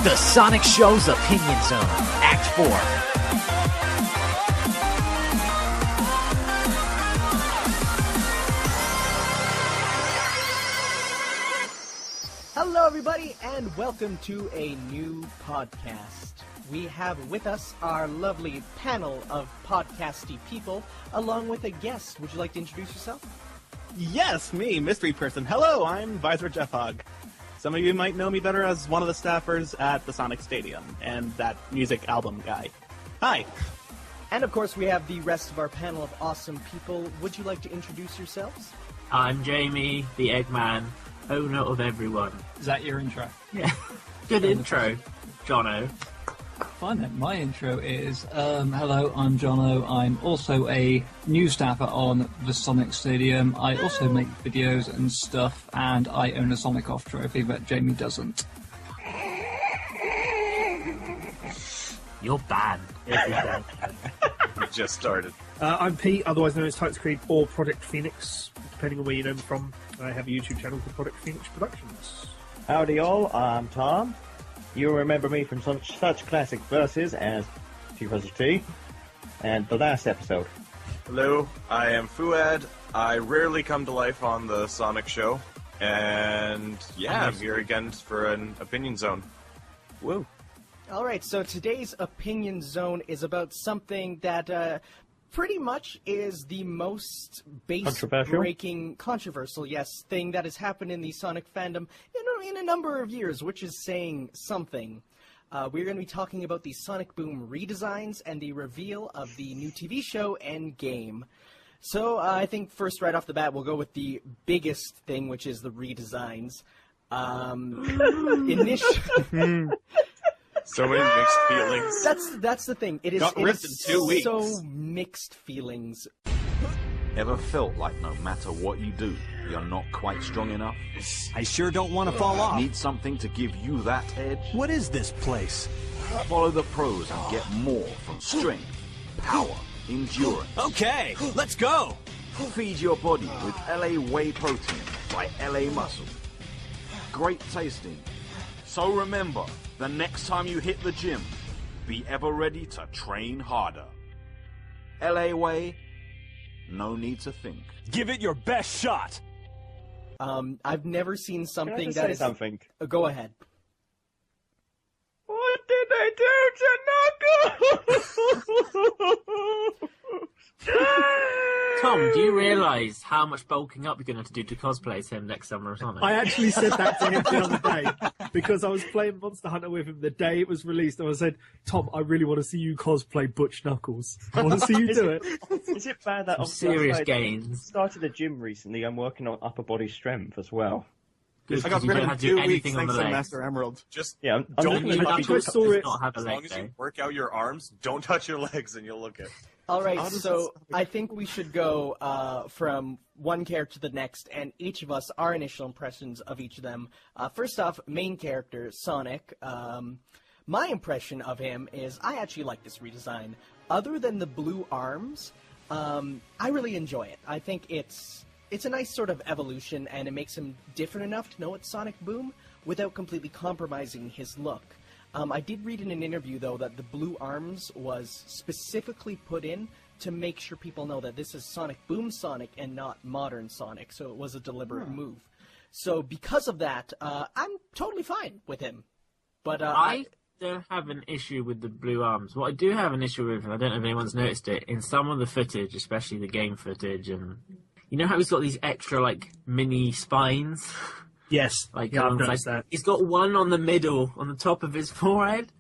The Sonic Show's Opinion Zone, Act 4. Hello, everybody, and welcome to a new podcast. We have with us our lovely panel of podcasty people, along with a guest. Would you like to introduce yourself? Yes, me, mystery person. Hello, I'm VizardJeffhog. Some of you might know me better as one of the staffers at the Sonic Stadium, and that music album guy. Hi. And, of course, we have the rest of our panel of awesome people. Would you like to introduce yourselves? I'm Jamie, the Eggman, owner of everyone. Is that your intro? Yeah. Good intro, Jono. Fine then. My intro is, hello, I'm Jono. I'm also a new staffer on the Sonic Stadium. I also make videos and stuff, and I own a Sonic Off trophy, but Jamie doesn't. You're banned. We just started. I'm Pete, otherwise known as TitansCreed or Project Phoenix, depending on where you know me from. I have a YouTube channel called Project Phoenix Productions. Howdy all, I'm Tom. You'll remember me from such classic verses as T and the last episode. Hello, I am Fuad. I rarely come to life on the Sonic Show, and yeah, I'm here again for an Opinion Zone. Woo. All right, so today's Opinion Zone is about something that pretty much is the most base-breaking, controversial, yes, thing that has happened in the Sonic fandom in a number of years, which is saying something. We're going to be talking about the Sonic Boom redesigns and the reveal of the new TV show and game. So I think first, right off the bat, we'll go with the biggest thing, which is the redesigns. So many mixed feelings. That's the thing. It is so mixed feelings. Ever felt like no matter what you do, you're not quite strong enough? I sure don't want to fall off. Need something to give you that edge? What is this place? Follow the pros and get more from strength, power, endurance. Okay, let's go! Feed your body with LA Whey Protein by LA Muscle. Great tasting. So remember, the next time you hit the gym, be ever ready to train harder. LA Whey, no need to think. Give it your best shot! I've never seen something that is... something? Go ahead. What did they do to Knuckles? Tom, do you realise how much bulking up you're going to have to do to cosplay him next summer or something? I actually said that to him the other day, because I was playing Monster Hunter with him the day it was released, and I said, Tom, I really want to see you cosplay Butch Knuckles. I want to see you do it. Is it bad that serious gains? Started a gym recently, I'm working on upper body strength as well. I got rid of 2 weeks thanks to Master Emerald. Just I'm don't looking touch at your I saw it. As long as you work out your arms, don't touch your legs and you'll look it. All right, so I think we should go from one character to the next, and each of us, our initial impressions of each of them. First off, main character, Sonic. My impression of him is I actually like this redesign. Other than the blue arms, I really enjoy it. I think it's a nice sort of evolution, and it makes him different enough to know it's Sonic Boom without completely compromising his look. I did read in an interview, though, that the blue arms was specifically put in to make sure people know that this is Sonic Boom Sonic and not modern Sonic, so it was a deliberate move. So because of that, I'm totally fine with him. But I don't have an issue with the blue arms. What I do have an issue with, and I don't know if anyone's noticed it, in some of the footage, especially the game footage, and you know how he's got these extra, like, mini spines? Yes, Like, yeah, I've noticed that. He's got one on the middle, on the top of his forehead.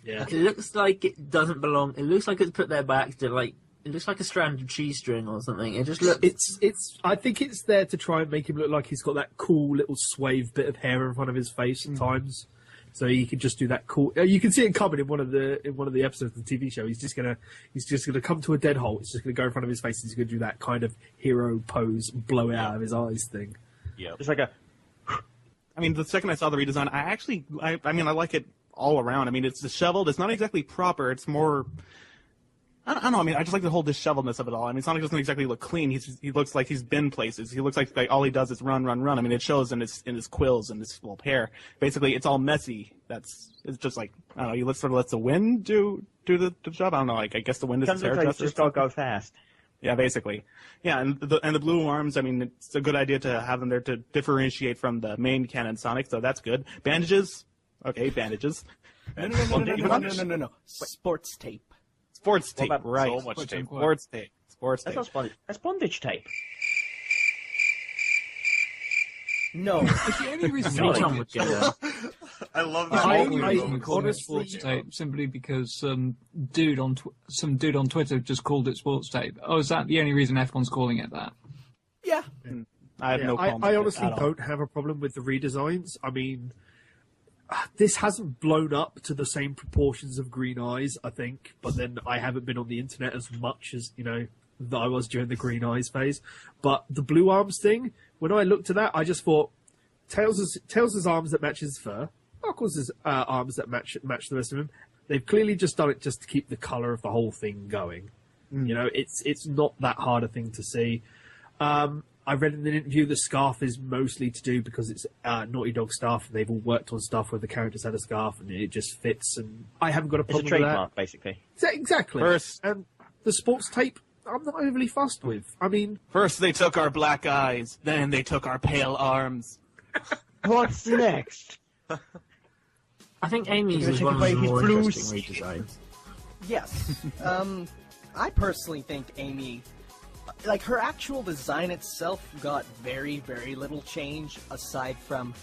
Yeah. It looks like it doesn't belong. It looks like it's put there by accident. Like, it looks like a strand of cheese string or something. It just looks... It's. I think it's there to try and make him look like he's got that cool little swathe bit of hair in front of his face at times. So he can just do that cool. You can see it coming in one of the episodes of the TV show. He's just gonna come to a dead halt. It's just gonna go in front of his face. And he's gonna do that kind of hero pose, blow it out of his eyes thing. Yeah. Just like a... I mean, the second I saw the redesign, I like it all around. I mean, it's disheveled. It's not exactly proper. It's more... I don't know. I mean, I just like the whole disheveledness of it all. I mean, Sonic doesn't exactly look clean. He looks like he's been places. He looks like all he does is run. I mean, it shows in his quills and his little hair. Basically, it's all messy. It's just like, I don't know. He sort of lets the wind do the job. I don't know. Like, I guess the wind is his hairdresser. Just don't go fast. Yeah, basically. Yeah, and the blue arms. I mean, it's a good idea to have them there to differentiate from the main canon Sonic. So that's good. Bandages. Okay, bandages. No. Sports tape. Sports tape, right. So much tape. Sports tape. That's not bondage. That's bondage tape. No. The only reason Each one would get a- I love that. I movie. call it sports tape simply because some dude on Twitter just called it sports tape. Oh, is that the only reason everyone's calling it that? Yeah. I have no problem I with it honestly at all. don't have a problem with the redesigns. I mean, this hasn't blown up to the same proportions of Green Eyes, I think, but then I haven't been on the internet as much as, that I was during the Green Eyes phase. But the Blue Arms thing, when I looked at that, I just thought, Tails' arms that match his fur, Knuckles' arms that match the rest of him. They've clearly just done it just to keep the colour of the whole thing going. It's not that hard a thing to see. I read in an interview the scarf is mostly to do because it's Naughty Dog stuff, and they've all worked on stuff where the characters had a scarf, and it just fits, and I haven't got a It's a problem with that. trademark, basically. Exactly. First- And the sports tape, I'm not overly fussed with. I mean, First they took our black eyes, then they took our pale arms. What's next? I think Amy's You're is gonna one of take the away more his interesting redesigns. Yes. I personally think Amy, like, her actual design itself got very, very little change, aside from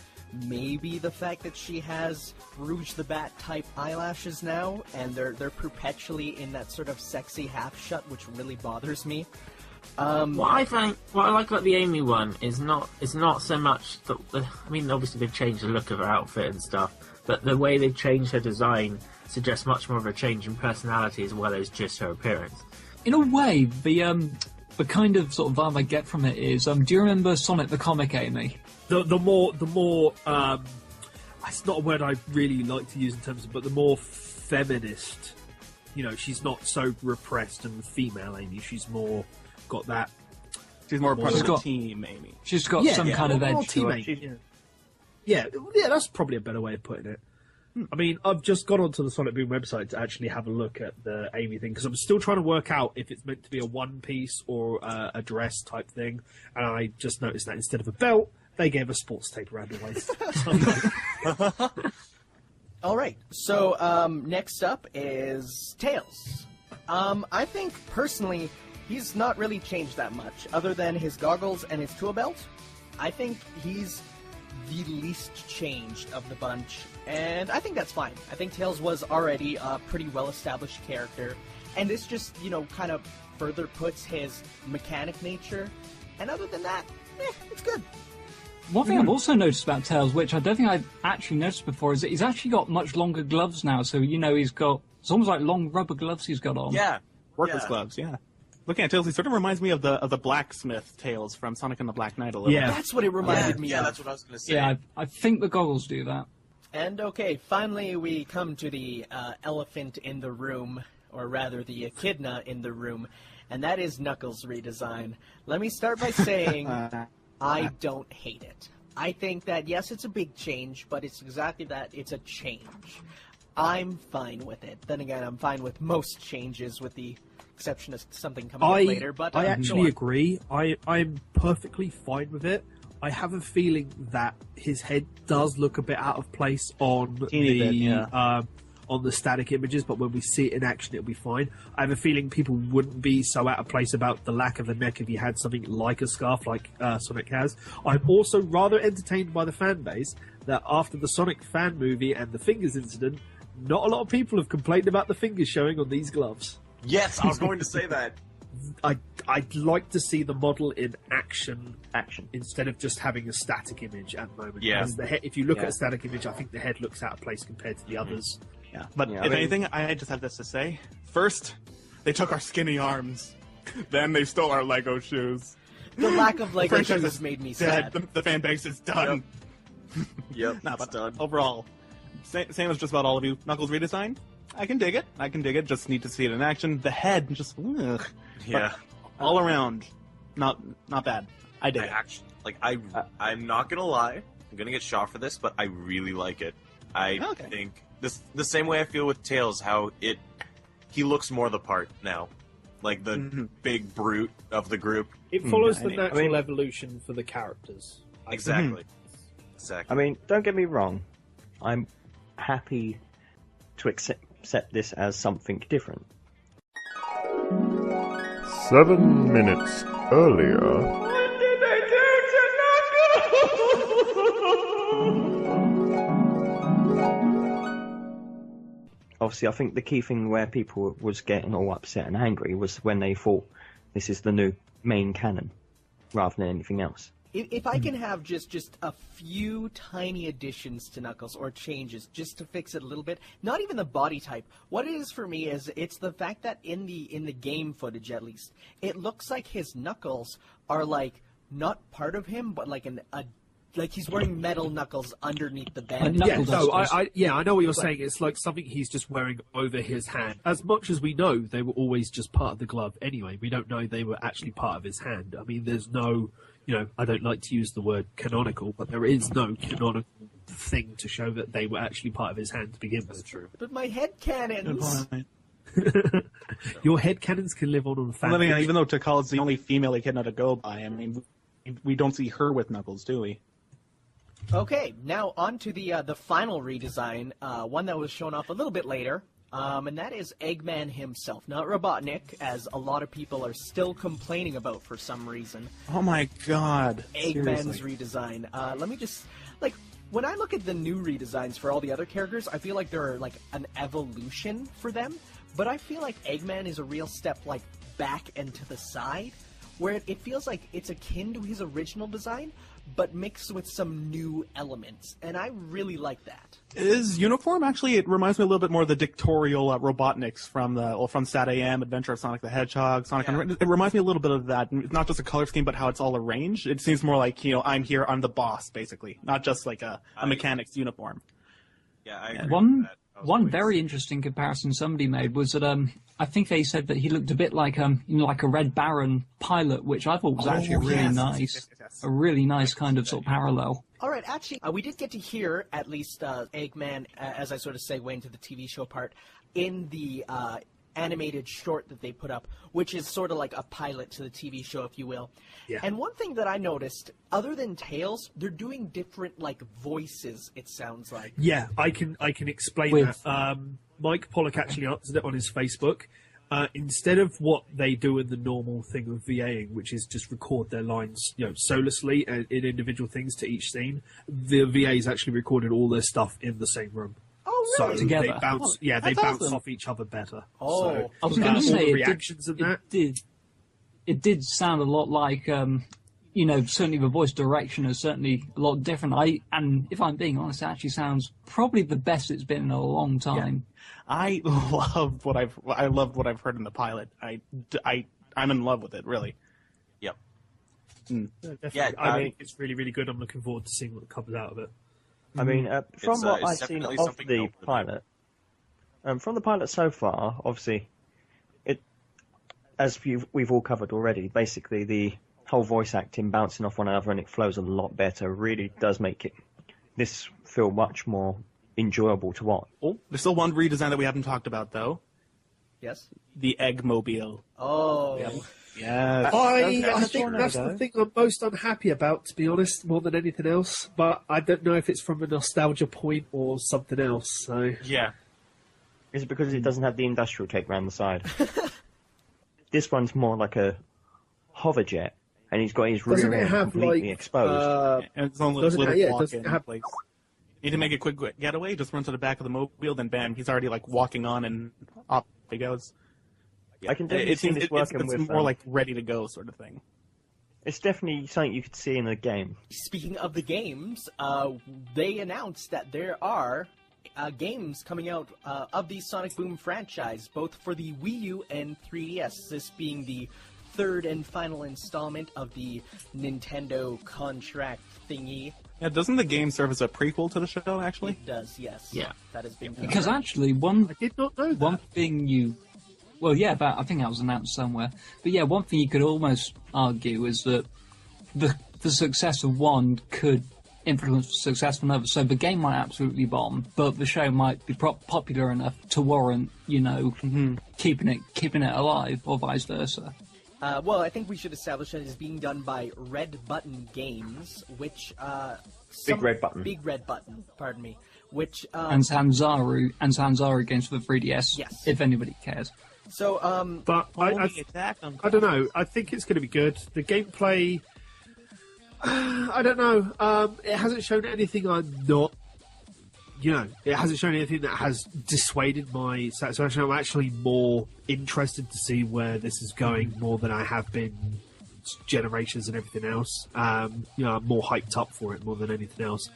maybe the fact that she has Rouge the Bat type eyelashes now, and they're perpetually in that sort of sexy half shut, which really bothers me. What I like about the Amy one is not so much I mean, obviously they've changed the look of her outfit and stuff, but the way they've changed her design suggests much more of a change in personality as well as just her appearance. In a way, the kind of sort of vibe I get from it is, do you remember Sonic the Comic, Amy? the more it's not a word I really like to use in terms of, but the more feminist, she's not so repressed and female Amy, she's more got that. She's more part She's of the got- team, Amy. She's got some kind of more edge to her. teammate, yeah, that's probably a better way of putting it. I mean, I've just gone onto the Sonic Boom website to actually have a look at the Amy thing, because I'm still trying to work out if it's meant to be a one-piece or a dress type thing, and I just noticed that instead of a belt, they gave a sports tape around the waist. All right. So next up is Tails. I think personally he's not really changed that much, other than his goggles and his tool belt. I think he's the least changed of the bunch, and I think that's fine. I think Tails was already a pretty well-established character, and this just, kind of further puts his mechanic nature. And other than that, it's good. One thing I've also noticed about Tails, which I don't think I've actually noticed before, is that he's actually got much longer gloves now. So, it's almost like long rubber gloves he's got on. Yeah. Workers' gloves, yeah. Looking at Tails, he sort of reminds me of the blacksmith Tails from Sonic and the Black Knight a little. Yeah. That's what it reminded me Yeah, of. that's what I was going to say. Yeah, I think the goggles do that. And okay, finally we come to the elephant in the room, or rather the echidna in the room, and that is Knuckles' redesign. Let me start by saying I don't hate it. I think that, yes, it's a big change, but it's exactly that. It's a change. I'm fine with it. Then again, I'm fine with most changes, with the exception of something coming up later. But I go actually on. agree. I'm perfectly fine with it. I have a feeling that his head does look a bit out of place on on the static images, but when we see it in action, it'll be fine. I have a feeling people wouldn't be so out of place about the lack of a neck if he had something like a scarf, like Sonic has. I'm also rather entertained by the fan base that after the Sonic fan movie and the fingers incident, not a lot of people have complained about the fingers showing on these gloves. Yes, I was going to say that. I'd like to see the model in action instead of just having a static image at the moment. Yeah. Because if you look at a static image, I think the head looks out of place compared to the others. Yeah, but if anything, I just have this to say. First, they took our skinny arms. Then they stole our Lego shoes. The lack of Lego Franchise shoes is made me dead. sad. The fan base is done. Yep, Nah, it's but done. overall, same as just about all of you. Knuckles redesign, I can dig it. I can dig it. Just need to see it in action. The head, just ugh. Yeah. But all around, not bad. I dig it. Actually, I'm not gonna lie. I'm gonna get shot for this, but I really like it. I think the same way I feel with Tails, how he looks more the part now, like the big brute of the group. It follows the natural evolution for the characters. Exactly. Exactly. I mean, don't get me wrong. I'm happy to accept this as something different. 7 minutes earlier. Obviously, I think the key thing where people was getting all upset and angry was when they thought this is the new main canon, rather than anything else. If I can have just a few tiny additions to Knuckles or changes just to fix it a little bit, not even the body type. What it is for me is it's the fact that in the game footage at least, it looks like his knuckles are like not part of him, but like like he's wearing metal knuckles underneath the band. I know what you're saying. It's like something he's just wearing over his hand. As much as we know, they were always just part of the glove anyway. We don't know they were actually part of his hand. I mean, there's no, I don't like to use the word canonical, but there is no canonical thing to show that they were actually part of his hand to begin with. That's true. But my head cannons. Your headcanons can live on fan. Well, I mean, even though Tikal the only female he can not go by, I mean, we don't see her with Knuckles, do we? Okay, now on to the final redesign, one that was shown off a little bit later, and that is Eggman himself, not Robotnik, as a lot of people are still complaining about for some reason. Oh my god. Eggman's redesign. Let me just, when I look at the new redesigns for all the other characters, I feel like they're like an evolution for them, but I feel like Eggman is a real step back and to the side, where it feels like it's akin to his original design, but mixed with some new elements, and I really like that. His uniform, actually, it reminds me a little bit more of the dictatorial Robotniks from Sat AM, Adventure of Sonic the Hedgehog, It reminds me a little bit of that, not just a color scheme, but how it's all arranged. It seems more like, I'm here, I'm the boss, basically, not just like a mechanic's uniform. Yeah, I agree. One very interesting comparison somebody made was that I think they said that he looked a bit like like a Red Baron pilot, which I thought was actually a really nice kind of sort of parallel. All right, actually, we did get to hear at least Eggman, as I sort of segue into the TV show part, in the animated short that they put up, which is sort of like a pilot to the TV show, if you will. Yeah. And one thing that I noticed, other than Tails, they're doing different voices. It sounds like. Yeah, I can explain that. Mike Pollock actually answered it on his Facebook. Instead of what they do in the normal thing of VAing, which is just record their lines, soullessly in individual things to each scene, the VAs actually recorded all their stuff in the same room. Oh, really? So together. They bounce, they bounce off each other better. Oh, so, I was going to say it did sound a lot like certainly the voice direction is certainly a lot different. And if I'm being honest, it actually sounds probably the best it's been in a long time. Yeah. I love what I've heard in the pilot. I'm in love with it, really. Yep. Yeah, I think it's really, really good. I'm looking forward to seeing what comes out of it. I mean, from what I've seen of the pilot, from the pilot so far, obviously, as we've all covered already, basically the whole voice acting bouncing off one another and it flows a lot better. Really does make this feel much more enjoyable to watch. Oh, there's still one redesign that we haven't talked about, though. Yes? The Eggmobile. Oh. Yeah. I think that's the thing I'm most unhappy about, to be honest, more than anything else. But I don't know if it's from a nostalgia point or something else. So yeah. Is it because it doesn't have the industrial tape around the side? This one's more like a hover jet, and he's got his rear end completely exposed. And it's only a little walk-in place. Need to make a quick getaway, just run to the back of the mobile, then bam, he's already walking on and up he goes. I can definitely see this working it's with... more like ready to go sort of thing. It's definitely something you could see in a game. Speaking of the games, they announced that there are games coming out of the Sonic Boom franchise, both for the Wii U and 3DS, this being the third and final installment of the Nintendo contract thingy Yeah, doesn't the game serve as a prequel to the show, actually? It does, yes. Yeah. That has been Because actually, I did not know that. one thing you... Well, yeah, I think that was announced somewhere. But yeah, one thing you could almost argue is that the success of one could influence the success of another. So the game might absolutely bomb, but the show might be popular enough to warrant, keeping it alive, or vice versa. Well, I think we should establish that it is being done by Red Button Games, which Big Red Button. Big Red Button, pardon me. Which and Sanzaru games for the 3DS. Yes. If anybody cares. So, but I don't know. I think it's going to be good. The gameplay, I don't know. It hasn't shown anything I'm not. It hasn't shown anything that has dissuaded my satisfaction. I'm actually more interested to see where this is going more than I have been Generations and everything else. I'm more hyped up for it more than anything else.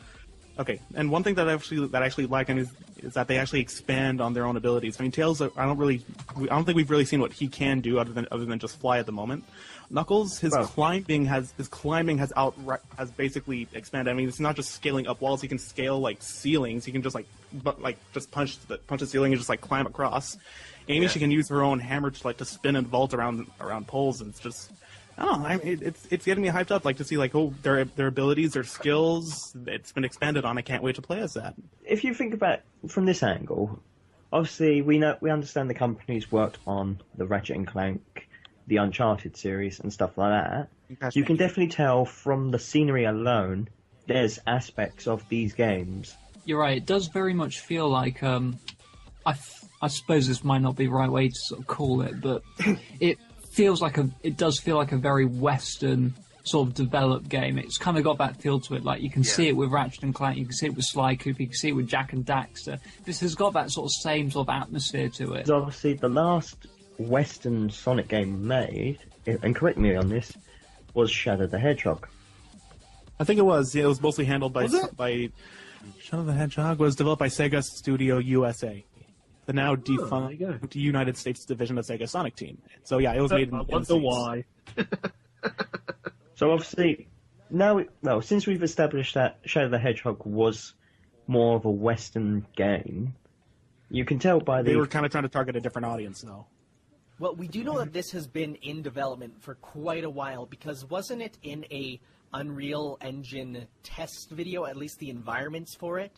Okay, and one thing that I actually like is that they actually expand on their own abilities. I mean, Tails, I don't think we've really seen what he can do other than just fly at the moment. Knuckles, his climbing has basically expanded. I mean, it's not just scaling up walls; he can scale like ceilings. He can just just punch the ceiling and just like climb across. Amy, she can use her own hammer to spin and vault around poles, and it's just. I don't know. It's getting me hyped up, to see their abilities, their skills. It's been expanded on. I can't wait to play as that. If you think about it from this angle, obviously we understand the company's worked on the Ratchet and Clank, the Uncharted series, and stuff like that. You can definitely tell from the scenery alone. There's aspects of these games. You're right. It does very much feel like I suppose this might not be the right way to sort of call it, but it does feel like a very Western sort of developed game. It's kind of got that feel to it. Like you can see it with Ratchet and Clank, you can see it with Sly Cooper, you can see it with Jak and Daxter. This has got that sort of same sort of atmosphere to it. Obviously, the last Western Sonic game made, and correct me on this, was Shadow the Hedgehog. I think it was. Yeah, it was mostly handled by Shadow the Hedgehog was developed by Sega Studio USA. The now defunct United States division of Sega Sonic Team. So yeah, it was made in the wonder why. So obviously, since we've established that Shadow the Hedgehog was more of a Western game, you can tell by They were kind of trying to target a different audience, though. Well, we do know that this has been in development for quite a while, because wasn't it in a Unreal Engine test video, at least the environments for it?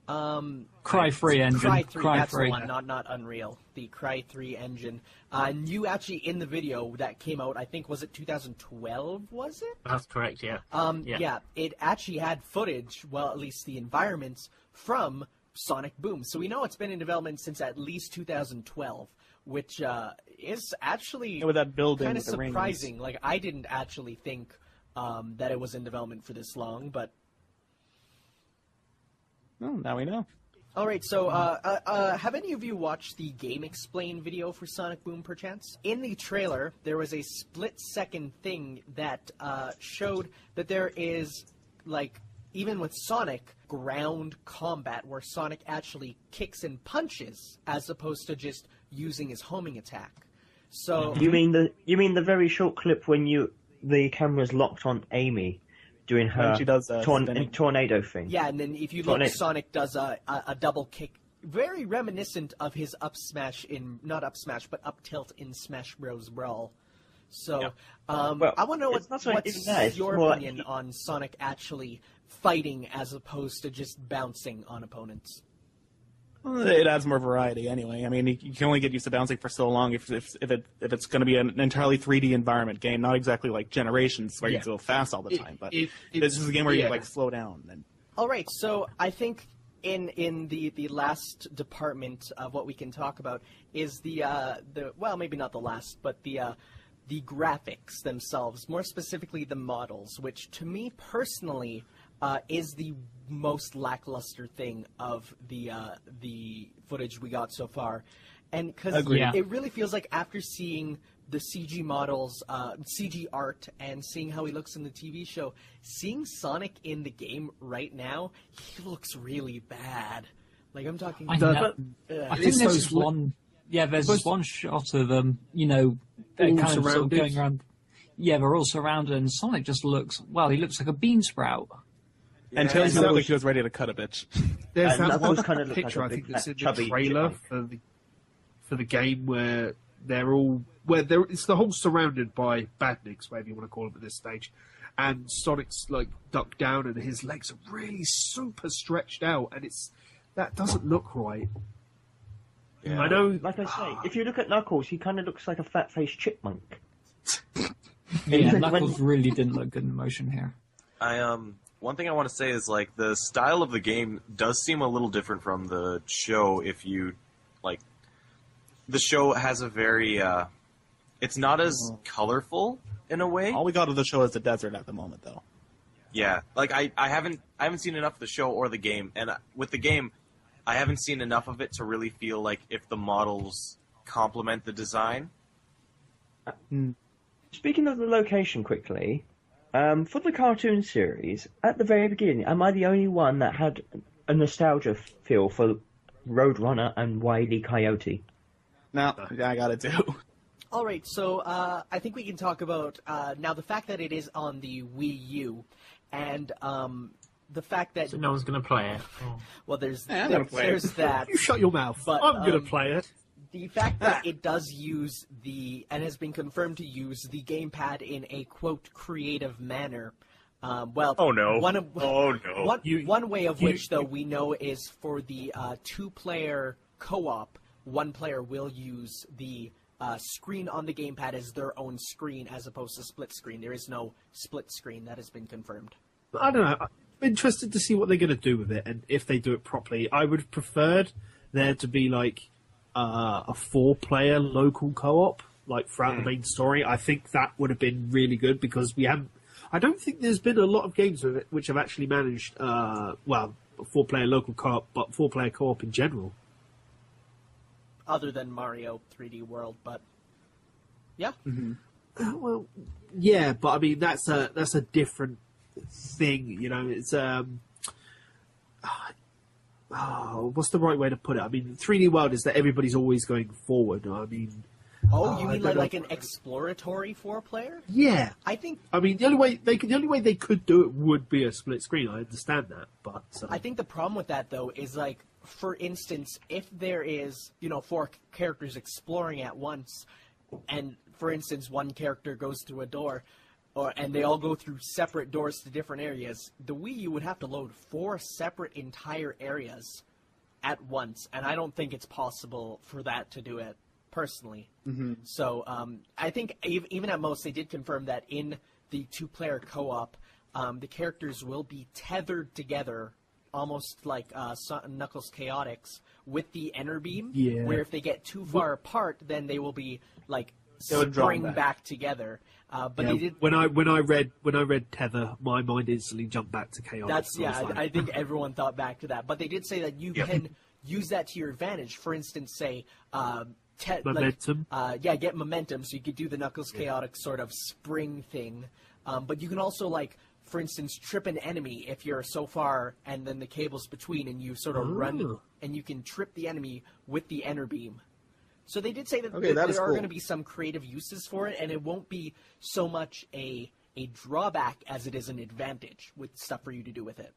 Cry 3 engine. Cry 3, Cry that's 3. the one, not Unreal. The Cry 3 engine. And you actually, in the video that came out, I think, was it 2012, was it? That's correct, yeah. Yeah, it actually had footage, well, at least the environments, from Sonic Boom. So we know it's been in development since at least 2012, which is actually with that building kind of with the surprising. rings. I didn't actually think that it was in development for this long, but... Oh, now we know. All right, so have any of you watched the Game Explain video for Sonic Boom, perchance? In the trailer, there was a split-second thing that showed that there is, even with Sonic, ground combat where Sonic actually kicks and punches as opposed to just using his homing attack. So you mean the very short clip when the camera's locked on Amy? Doing her she does tornado thing. Yeah, and then if you look, Sonic does a double kick, very reminiscent of his up up tilt in Smash Bros. Brawl. So, I want to know what's your opinion on Sonic actually fighting as opposed to just bouncing on opponents. Well, it adds more variety anyway. I mean, you can only get used to bouncing for so long if it's going to be an entirely 3D environment game, not exactly like Generations where you go fast all the time. But this is a game where you slow down. All right, so I think in the last department of what we can talk about is the maybe not the last, but the graphics themselves, more specifically the models, which to me personally is the most lackluster thing of the footage we got so far. And because it really feels like after seeing the CG models, CG art, and seeing how he looks in the TV show, seeing Sonic in the game right now, he looks really bad. I'm talking... I think there's this one... Yeah, there's this one shot of them, kind of sort of going around... Yeah, they're all surrounded, and Sonic just looks... Well, he looks like a bean sprout. And Tails looked like he was ready to cut a bitch. There's that one kind of picture I think that's in the chubby trailer for the game where it's the whole surrounded by badniks, whatever you want to call them at this stage, and Sonic's like ducked down and his legs are really super stretched out, and that doesn't look right. Yeah. I know. Like I say, if you look at Knuckles, he kind of looks like a fat-faced chipmunk. Yeah, Knuckles really didn't look good in motion here. One thing I want to say is, like, the style of the game does seem a little different from the show. If you, like, the show has a very, it's not as colorful in a way. All we got of the show is the desert at the moment, though. Yeah, like I haven't seen enough of the show or the game, and with the game, I haven't seen enough of it to really feel like if the models complement the design. Speaking of the location quickly, for the cartoon series, at the very beginning, am I the only one that had a nostalgia feel for Roadrunner and Wile E. Coyote? No, I got it too. All right, so I think we can talk about now the fact that it is on the Wii U, and the fact that so no one's going to play it. Oh. Well, there's there's that. You shut your mouth. But, I'm going to play it. The fact that it does use and has been confirmed to use the gamepad in a, quote, creative manner. Oh no. One way of which, though, we know is for the two-player co-op, one player will use the screen on the gamepad as their own screen as opposed to split screen. There is no split screen. That has been confirmed. I don't know. I'm interested to see what they're going to do with it and if they do it properly. I would have preferred there to be, like, a 4-player local co-op, like throughout the main story. I think that would have been really good because I don't think there's been a lot of games with it which have actually managed, a 4-player local co-op, but 4-player co-op in general. Other than Mario 3D World, but yeah. Mm-hmm. Well, yeah, but I mean that's a different thing, you know. It's what's the right way to put it? I mean, 3D World is that everybody's always going forward. I mean, you mean like an exploratory 4-player? Yeah, I think. I mean, the only way they could do it would be a split screen. I understand that, but I think the problem with that though is like, for instance, if there is 4 characters exploring at once, and for instance one character goes through a door, and they all go through separate doors to different areas, the Wii U would have to load 4 separate entire areas at once, and I don't think it's possible for that to do it personally. Mm-hmm. So I think even at most they did confirm that in the 2-player co-op, the characters will be tethered together, almost like Knuckles Chaotix, with the Enter Beam, where if they get too far apart, then they will be like spring back together. But they did. When I read tether, my mind instantly jumped back to Chaotix. I think everyone thought back to that. But they did say that you can use that to your advantage. For instance, say momentum. Get momentum, so you could do the Knuckles Chaotix sort of spring thing. But you can also, like, for instance, trip an enemy if you're so far and then the cable's between, and you sort of run, and you can trip the enemy with the Enter Beam. So they did say that there are going to be some creative uses for it, and it won't be so much a drawback as it is an advantage with stuff for you to do with it.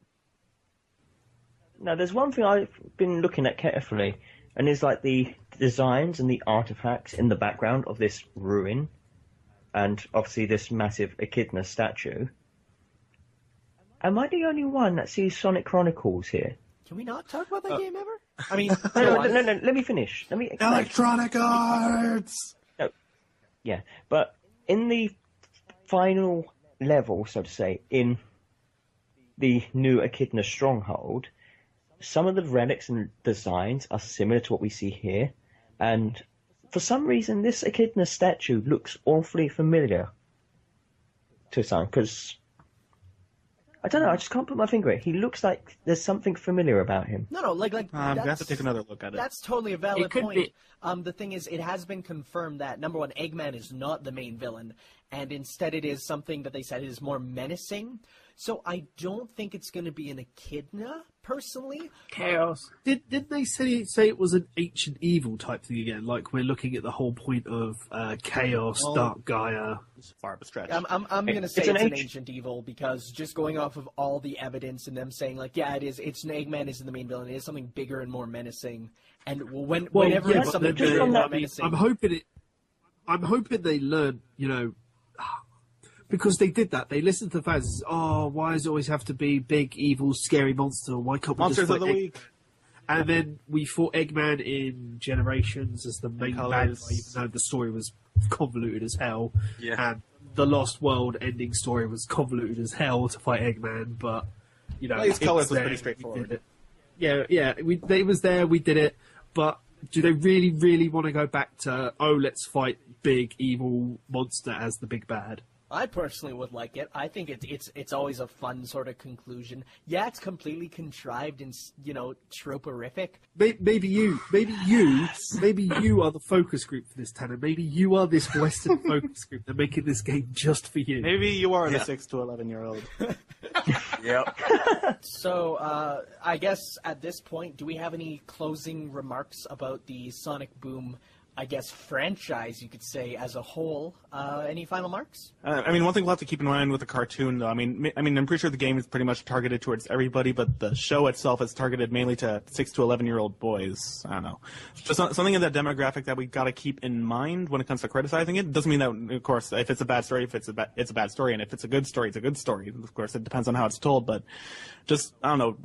Now, there's one thing I've been looking at carefully, and it's like the designs and the artifacts in the background of this ruin, and obviously this massive Echidna statue. Am I the only one that sees Sonic Chronicles here? Can we not talk about that game ever? I mean, no, let me finish. Let me explain. Electronic Arts! No. Yeah, but in the final level, so to say, in the new Echidna Stronghold, some of the relics and designs are similar to what we see here, and for some reason this Echidna statue looks awfully familiar to some, because I don't know, I just can't put my finger on it. He looks like there's something familiar about him. No, we have to take another look at it. That's totally a valid point. The thing is, it has been confirmed that, number one, Eggman is not the main villain, and instead it is something that they said is more menacing. So I don't think it's going to be an echidna, personally. Chaos. Did they say it was an ancient evil type thing again? Like we're looking at the whole point of chaos, Dark Gaia. It's far of a stretch. I'm going to say it's an ancient evil because just going off of all the evidence and them saying like, yeah, it is. It's an Eggman isn't the main villain. It is something bigger and more menacing. And whenever it's something bigger and more menacing, I'm hoping they learn. You know. Because they did that. They listened to the fans. Oh, why does it always have to be big, evil, scary monster? Why can't we Monsters just of the Week? And then we fought Eggman in Generations as the main bad guy, even though the story was convoluted as hell. Yeah. And the Lost World ending story was convoluted as hell to fight Eggman, but, you know... His colours was pretty straightforward. It was there, we did it, but do they really, really want to go back to, let's fight big, evil monster as the big bad? I personally would like it. I think it's always a fun sort of conclusion. Yeah, it's completely contrived and, you know, troporific. Maybe you are the focus group for this, Tanner. Maybe you are this Western focus group. They're making this game just for you. Maybe you are the 6 to 11-year-old. Yep. So, I guess at this point, do we have any closing remarks about the Sonic Boom, I guess, franchise, you could say, as a whole? Any final marks? I mean, one thing we'll have to keep in mind with the cartoon, though, I mean, I'm pretty sure the game is pretty much targeted towards everybody, but the show itself is targeted mainly to 6 to 11-year-old boys. I don't know. Just something in that demographic that we got to keep in mind when it comes to criticizing it. It doesn't mean that, of course, if it's a bad story, it's a bad story, and if it's a good story, it's a good story. Of course, it depends on how it's told, but just, I don't know.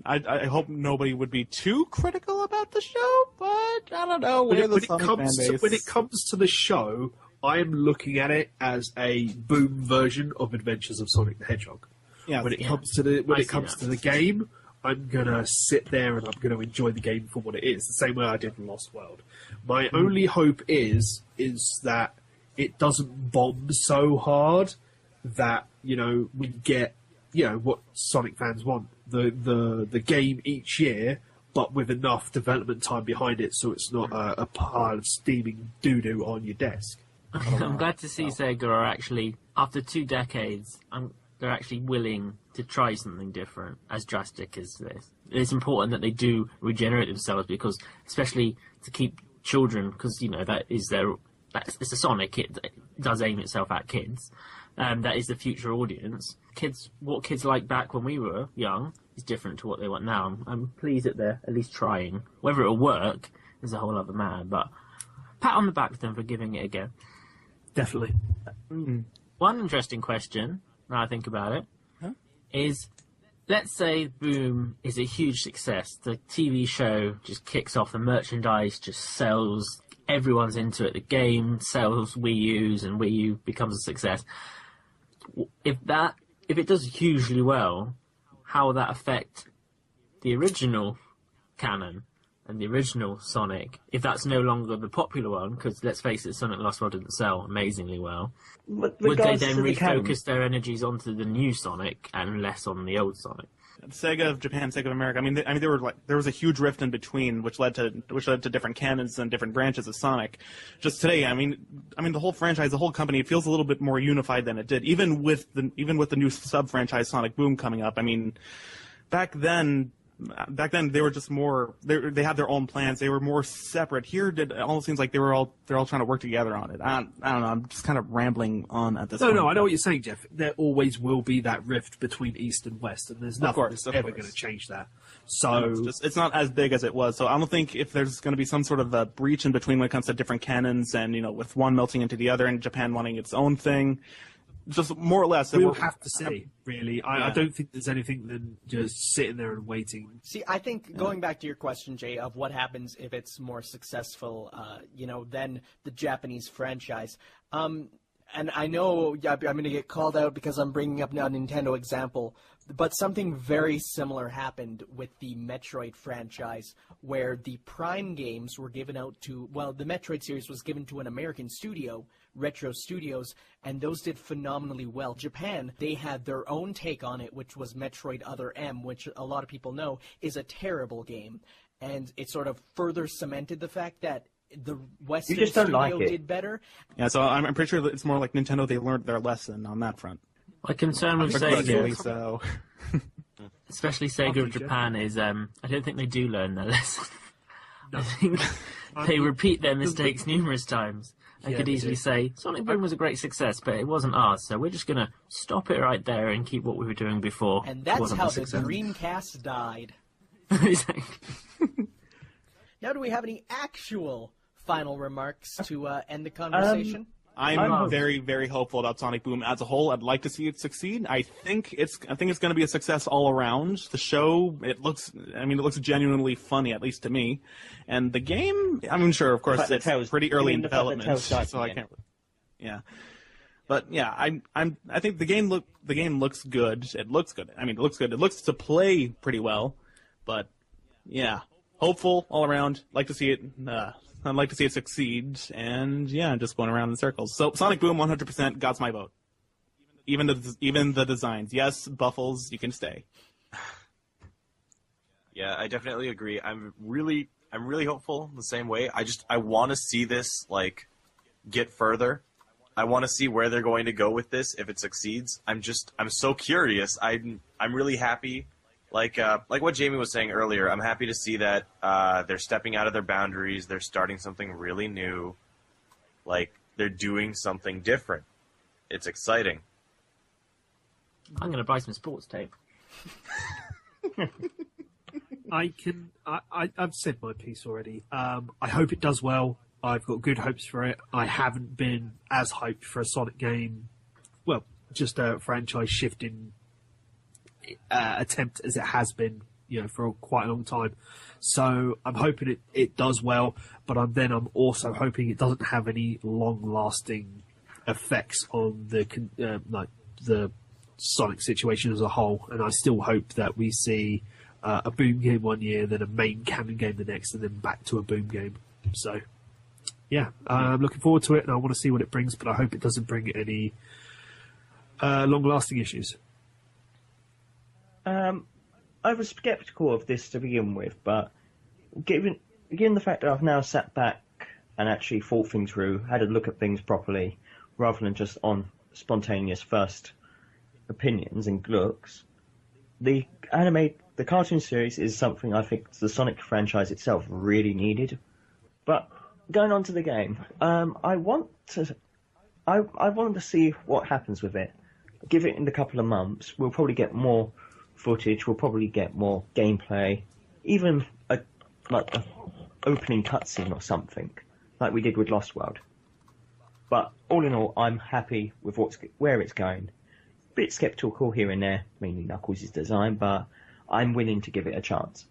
I hope nobody would be too critical about the show, but I don't know. When it comes to the show, I am looking at it as a Boom version of Adventures of Sonic the Hedgehog. Yeah, when it comes to the game, I'm gonna sit there and I'm gonna enjoy the game for what it is, the same way I did in Lost World. My only hope is that it doesn't bomb so hard that, you know, we get, you know, what Sonic fans want. The game each year, but with enough development time behind it so it's not a pile of steaming doo-doo on your desk. I'm glad to see Sega are actually, after 2 decades, they're actually willing to try something different, as drastic as this. It's important that they do regenerate themselves because, especially to keep children, because, you know, it's a Sonic, it does aim itself at kids. That is the future audience. What kids like back when we were young is different to what they want now. I'm pleased that they're at least trying. Whether it'll work is a whole other matter, but pat on the back to them for giving it a go. Definitely. One interesting question, now I think about it, is let's say Boom is a huge success. The TV show just kicks off, the merchandise just sells, everyone's into it, the game sells Wii U's and Wii U becomes a success. If it does hugely well, how will that affect the original canon and the original Sonic? If that's no longer the popular one, because let's face it, Sonic Lost World didn't sell amazingly well, would they then refocus their energies onto the new Sonic and less on the old Sonic? Sega of Japan, Sega of America. I mean, there was a huge rift in between, which led to different canons and different branches of Sonic. Just today, I mean, the whole franchise, the whole company, it feels a little bit more unified than it did, even with the new sub franchise Sonic Boom coming up. I mean, back then they were just more. They had their own plans. They were more separate. Here, it almost seems like they're all trying to work together on it. I don't know. I'm just kind of rambling on at this point. No, I know what you're saying, Jeff. There always will be that rift between East and West, and there's nothing that's ever going to change that. So it's not as big as it was. So I don't think if there's going to be some sort of a breach in between when it comes to different canons, and, you know, with one melting into the other, and Japan wanting its own thing. Just more or less. We'll have to see, really. I don't think there's anything than just sitting there and waiting. See, I think, going back to your question, Jay, of what happens if it's more successful, than the Japanese franchise. And I know I'm going to get called out because I'm bringing up now a Nintendo example, but something very similar happened with the Metroid franchise, where the Prime games were given out to, the Metroid series was given to an American studio, Retro Studios, and those did phenomenally well. Japan, they had their own take on it, which was Metroid Other M, which a lot of people know is a terrible game. And it sort of further cemented the fact that the Western just don't studio like it. did better. Yeah, so I'm pretty sure that it's more like Nintendo. They learned their lesson on that front. My concern with Begrudgingly Sega, so. especially Sega of Japan, is I don't think they do learn their lesson. I think they repeat their mistakes numerous times. I could easily say Sonic Boom was a great success, but it wasn't ours, so we're just going to stop it right there and keep what we were doing before. And that's how the Dreamcast died. Exactly. Now, do we have any actual final remarks to end the conversation? I'm very, very hopeful about Sonic Boom as a whole. I'd like to see it succeed. I think it's going to be a success all around. The show, it looks genuinely funny, at least to me. And the game, sure, of course, it's pretty early in development, so I can't. Yeah, but yeah, I think the game looks good. It looks good. It looks good. It looks to play pretty well, but yeah, hopeful all around. Like to see it. I'd like to see it succeed, and yeah, just going around in circles. So Sonic Boom, 100%, got my vote. Even the designs. Yes, Buffles, you can stay. Yeah, I definitely agree. I'm really hopeful the same way. I want to see this get further. I want to see where they're going to go with this if it succeeds. I'm so curious. I'm really happy. Like what Jamie was saying earlier, I'm happy to see that they're stepping out of their boundaries. They're starting something really new. They're doing something different. It's exciting. I'm going to buy some sports tape. I've said my piece already. I hope it does well. I've got good hopes for it. I haven't been as hyped for a Sonic game. Well, just a franchise shifting attempt as it has been, for quite a long time. So I'm hoping it does well, but I'm also hoping it doesn't have any long-lasting effects on the Sonic situation as a whole. And I still hope that we see a Boom game one year, then a main canon game the next, and then back to a Boom game. So yeah, I'm looking forward to it, and I want to see what it brings, but I hope it doesn't bring any long-lasting issues. I was sceptical of this to begin with, but given the fact that I've now sat back and actually thought things through, had a look at things properly, rather than just on spontaneous first opinions and looks, the cartoon series is something I think the Sonic franchise itself really needed. But going on to the game, I want to see what happens with it. Give it in a couple of months, we'll probably get more footage, we'll probably get more gameplay, even a opening cutscene or something, like we did with Lost World. But all in all, I'm happy with where it's going. Bit skeptical here and there, mainly Knuckles' design, but I'm willing to give it a chance.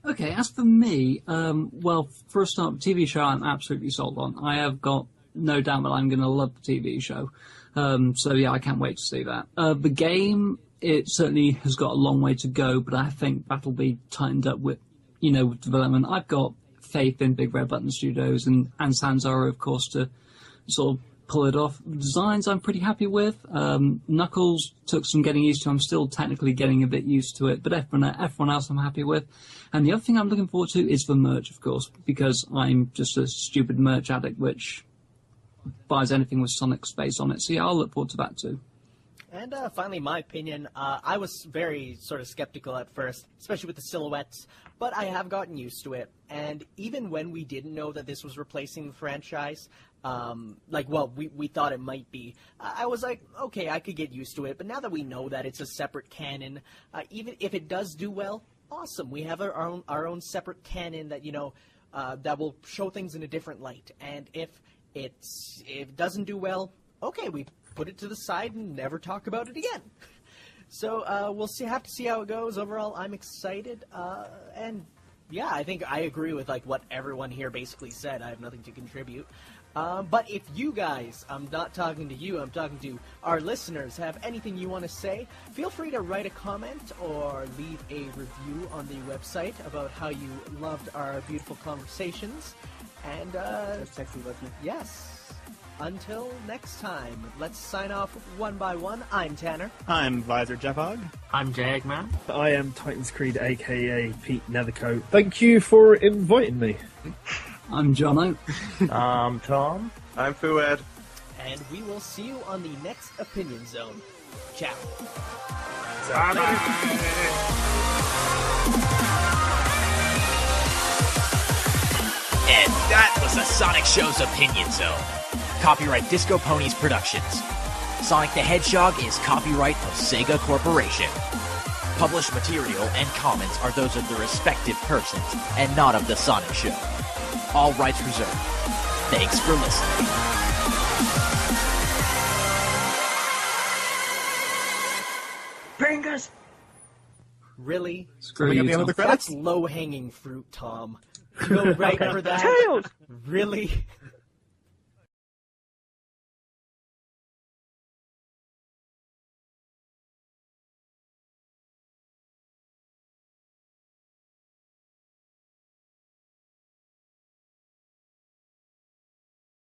Okay, as for me, well, for a start, the TV show I'm absolutely sold on. I have got no doubt that I'm going to love the TV show. So yeah, I can't wait to see that. The game, it certainly has got a long way to go, but I think that'll be tightened up with development. I've got faith in Big Red Button Studios and Sanzaro, of course, to sort of pull it off. The designs I'm pretty happy with. Knuckles took some getting used to. I'm still technically getting a bit used to it, but everyone else I'm happy with. And the other thing I'm looking forward to is the merch, of course, because I'm just a stupid merch addict which buys anything with Sonic Space on it. So yeah, I'll look forward to that too. And finally, my opinion, I was very sort of skeptical at first, especially with the silhouettes, but I have gotten used to it. And even when we didn't know that this was replacing the franchise, we thought it might be, I was like, okay, I could get used to it. But now that we know that it's a separate canon, even if it does do well, awesome. We have our own separate canon that, that will show things in a different light. And if it doesn't do well, okay, we put it to the side and never talk about it again. So we'll have to see how it goes. Overall, I'm excited, and yeah, I think I agree with what everyone here basically said. I have nothing to contribute. But if you guys, I'm not talking to you, I'm talking to our listeners, have anything you want to say, feel free to write a comment or leave a review on the website about how you loved our beautiful conversations. And yes. Until next time, let's sign off one by one. I'm Tanner. I'm VizardJeffhog. I'm Jay Egge Mann. I am TitansCreed, a.k.a. Pete Nethercoat. Thank you for inviting me. I'm Jono. I'm Tom. I'm Fuad. And we will see you on the next Opinion Zone. Ciao. And that was a Sonic Show's Opinion Zone. Copyright Disco Ponies Productions. Sonic the Hedgehog is copyright of Sega Corporation. Published material and comments are those of the respective persons and not of the Sonic Show. All rights reserved. Thanks for listening. Fingers! Really? Screw you, Tom. That's low-hanging fruit, Tom. Go right for that? Tails! Really?